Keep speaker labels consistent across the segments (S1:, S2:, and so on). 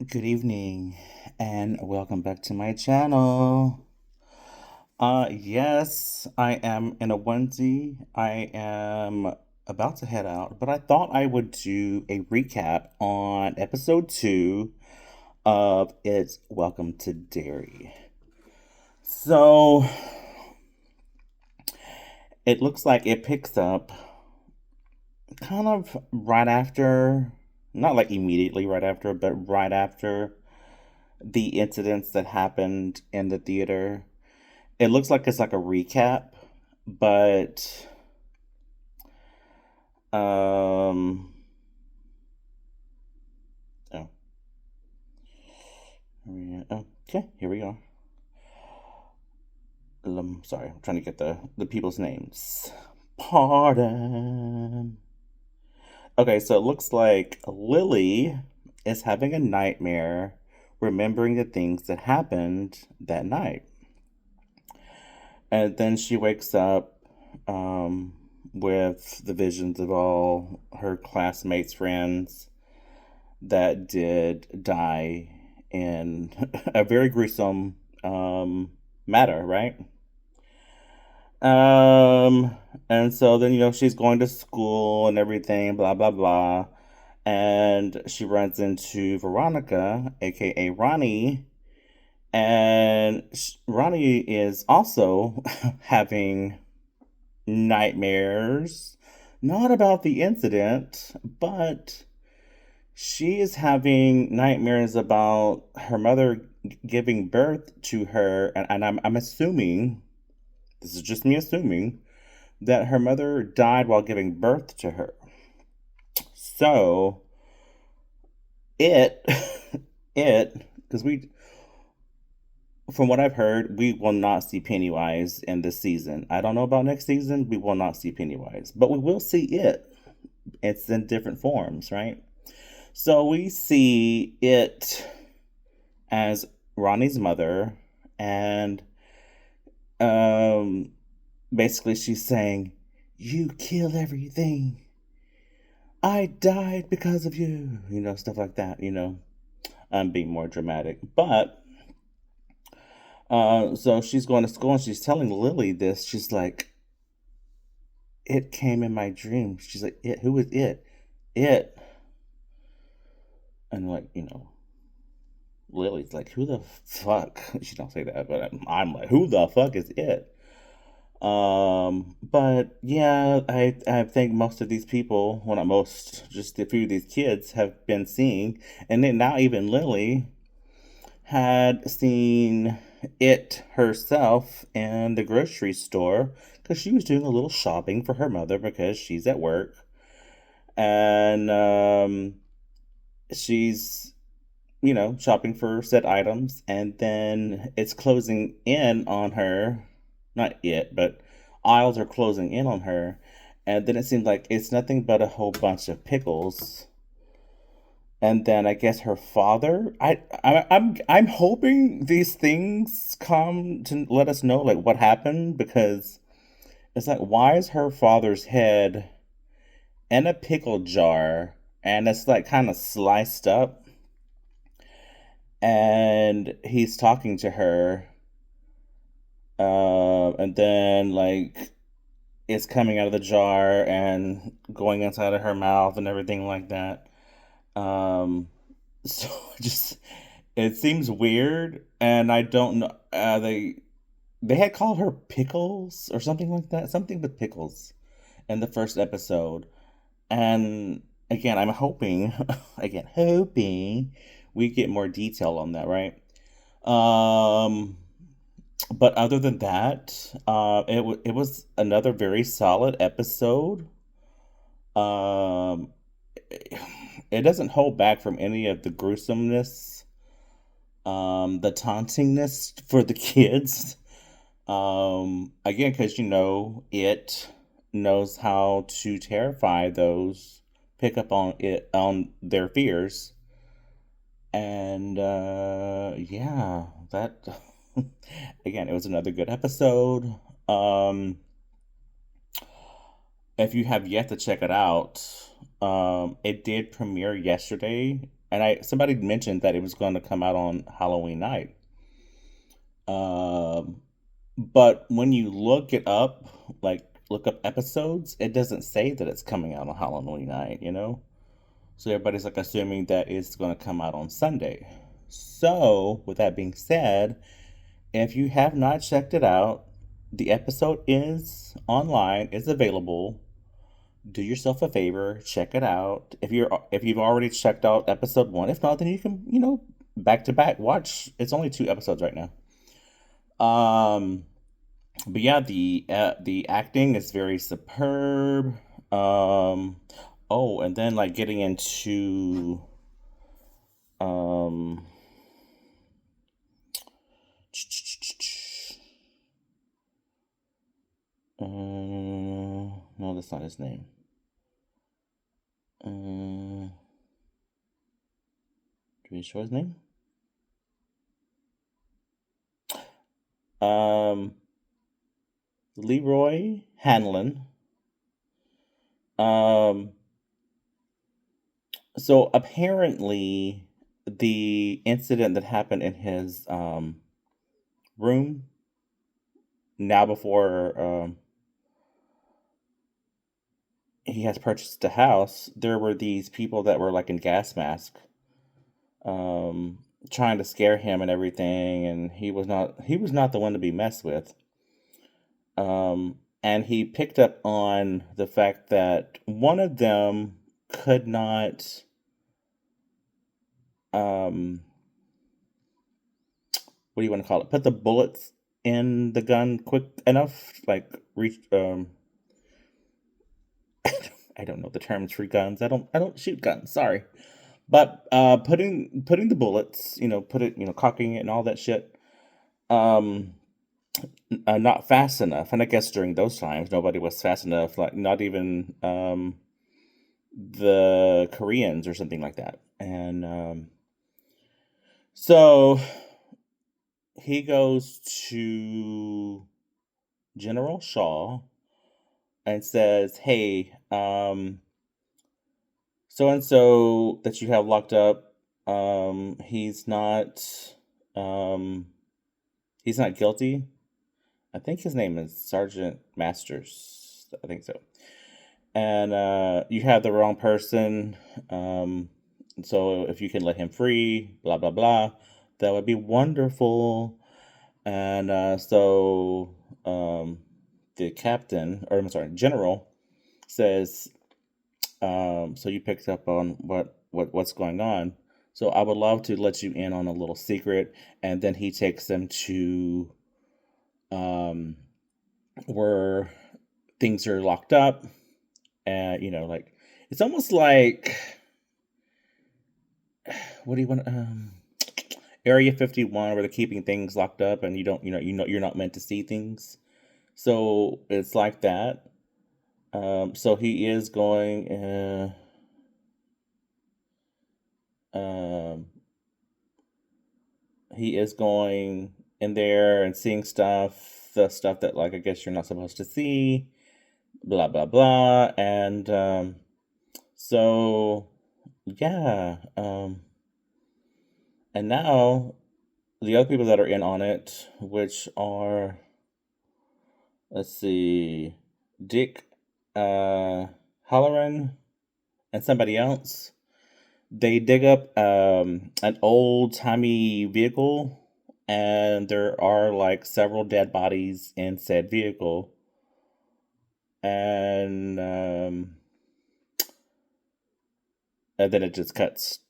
S1: Good evening and welcome back to my channel. Yes, I am in a onesie. I am about to head out, but I thought I would do a recap on episode 2 of It's Welcome to Derry. So, it looks like it picks up kind of right after, not like immediately right after, but right after the incidents that happened in the theater. It looks like it's like a recap, but um oh, okay, here we go. Sorry, I'm trying to get the people's names. Pardon. Okay, so it looks like Lily is having a nightmare remembering the things that happened that night. And then she wakes up um, with the visions of all her classmates, friends that did die in a very gruesome matter, right? Um, and so then, she's going to school and everything, blah, blah, blah. And she runs into Veronica, aka Ronnie, and Ronnie is also having nightmares, not about the incident, but she is having nightmares about her mother giving birth to her, and I'm assuming, this is just me assuming, that her mother died while giving birth to her. So, it, because from what I've heard, we will not see Pennywise in this season. I don't know about next season, we will not see Pennywise, but we will see it. It's in different forms, right? So we see it as Ronnie's mother, and um, basically she's saying, "You kill everything. I died because of you." Stuff like that. I'm being more dramatic, but so she's going to school and she's telling Lily this. She's like, "It came in my dream." She's like, "It? Who is it? It?" And like, Lily's like, "Who the fuck?" She don't say that, but I'm like, "Who the fuck is it?" But yeah, I think most of these people, well, not most, just a few of these kids have been seeing, and then now even Lily had seen it herself in the grocery store because she was doing a little shopping for her mother because she's at work, and she's shopping for said items, and then it's closing in on her. Not it, but aisles are closing in on her, and then it seems like it's nothing but a whole bunch of pickles. And then I guess her father. I'm hoping these things come to let us know like what happened, because it's like, why is her father's head in a pickle jar and it's like kind of sliced up, and he's talking to her, and then like it's coming out of the jar and going inside of her mouth and everything like that. Um, so just it seems weird, and I don't know. They had called her Pickles or something like that, something with pickles in the first episode, and again, I'm hoping, again hoping we get more detail on that, right? Um, but other than that, it was another very solid episode. Um, it doesn't hold back from any of the gruesomeness, the tauntingness for the kids. Again, because it knows how to terrify those, pick up on it on their fears, and yeah, that again, it was another good episode. Um, if you have yet to check it out, it did premiere yesterday and I somebody mentioned that it was going to come out on Halloween night. Um, but when you look it up, like look up episodes, it doesn't say that it's coming out on Halloween night, you know? So everybody's like assuming that it's going to come out on Sunday. So, with that being said, if you have not checked it out, the episode is online, it's available. Do yourself a favor, check it out. If you've already checked out episode 1, if not then you can, back to back watch. It's only 2 episodes right now. Um but yeah, the acting is very superb. Um oh, and then like getting into um no, that's not his name. Do we show his name? Um, Leroy Hanlon. Um, so apparently, the incident that happened in his room now before he has purchased a house, there were these people that were like in gas mask, um, trying to scare him and everything, and he was not the one to be messed with. And he picked up on the fact that one of them could not, um, what do you want to call it? Put the bullets in the gun quick enough, like reach. I don't know the terms for guns. I don't shoot guns. Sorry, but putting the bullets, cocking it and all that shit. Um, not fast enough, and I guess during those times nobody was fast enough. Like not even the Koreans or something like that. And so he goes to General Shaw and says, "Hey, so and so that you have locked up, um, he's not guilty. I think his name is Sergeant Masters. I think so. And you have the wrong person. Um, so if you can let him free, blah blah blah, that would be wonderful." And so the captain, or I'm sorry, general, says, "So you picked up on what's going on. So I would love to let you in on a little secret." And then he takes them to um, where things are locked up, and like it's almost like what do you want? Area 51, where they're keeping things locked up, and you don't, you're not meant to see things. So it's like that. So um, he is going in there and seeing the stuff that like I guess you're not supposed to see, blah blah blah, and so yeah, and now the other people that are in on it, which are, let's see, Dick Halloran and somebody else. They dig up an old timey vehicle, and there are like several dead bodies in said vehicle. And and then it just cuts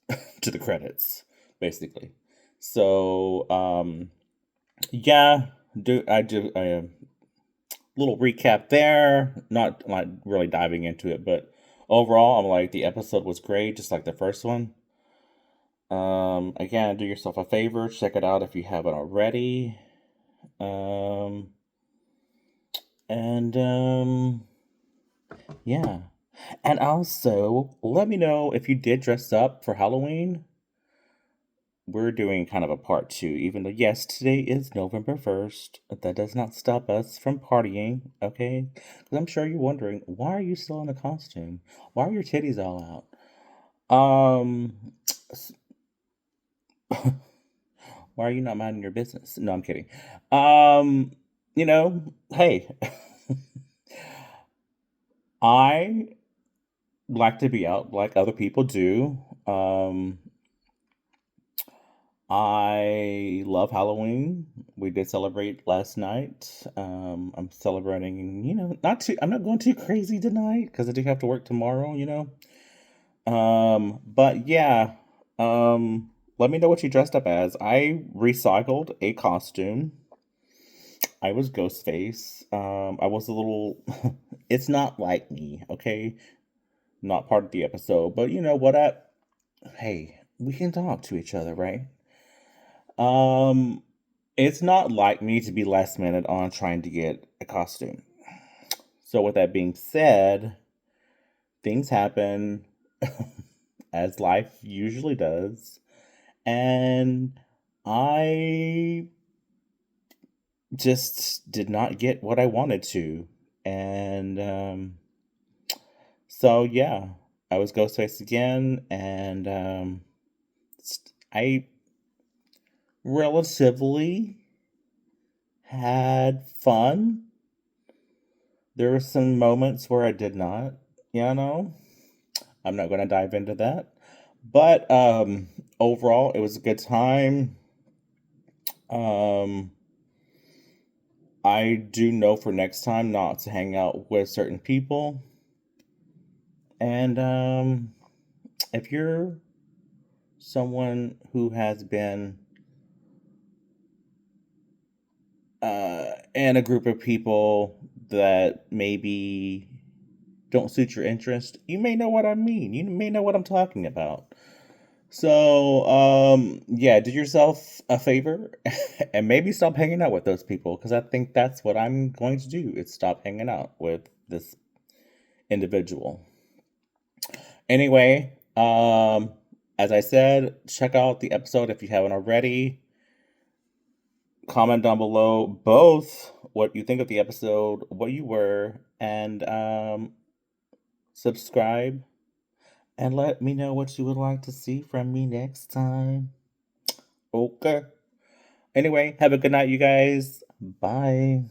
S1: to the credits, basically. So yeah, do I do a little recap there? Not like really diving into it, but overall, I'm like the episode was great, just like the first one. Again, do yourself a favor, check it out if you haven't already. Um, and yeah. And also, let me know if you did dress up for Halloween. We're doing kind of a part 2, even though, yes, today is November 1st. That does not stop us from partying, okay? Because I'm sure you're wondering, why are you still in a costume? Why are your titties all out? Um, S- Why are you not minding your business? No, I'm kidding. Um, hey, I like to be out like other people do. Um, I love Halloween. We did celebrate last night. I'm celebrating, I'm not going too crazy tonight because I do have to work tomorrow. But yeah, let me know what you dressed up as. I recycled a costume. I was Ghostface. I was a little, it's not like me, okay? Not part of the episode, but you know what? Hey, we can talk to each other, right? Um, it's not like me to be last minute on trying to get a costume. So with that being said, things happen as life usually does, and I just did not get what I wanted to. And so yeah, I was Ghostface again, and I relatively had fun. There were some moments where I did not, you know. I'm not going to dive into that. But overall, it was a good time. Um, I do know for next time not to hang out with certain people. And if you're someone who has been in a group of people that maybe don't suit your interest, you may know what I mean. You may know what I'm talking about. So, yeah, do yourself a favor and maybe stop hanging out with those people because I think that's what I'm going to do is stop hanging out with this individual. Anyway, as I said, check out the episode if you haven't already. Comment down below both what you think of the episode, what you were, and subscribe and let me know what you would like to see from me next time. Okay. Anyway, have a good night, you guys. Bye.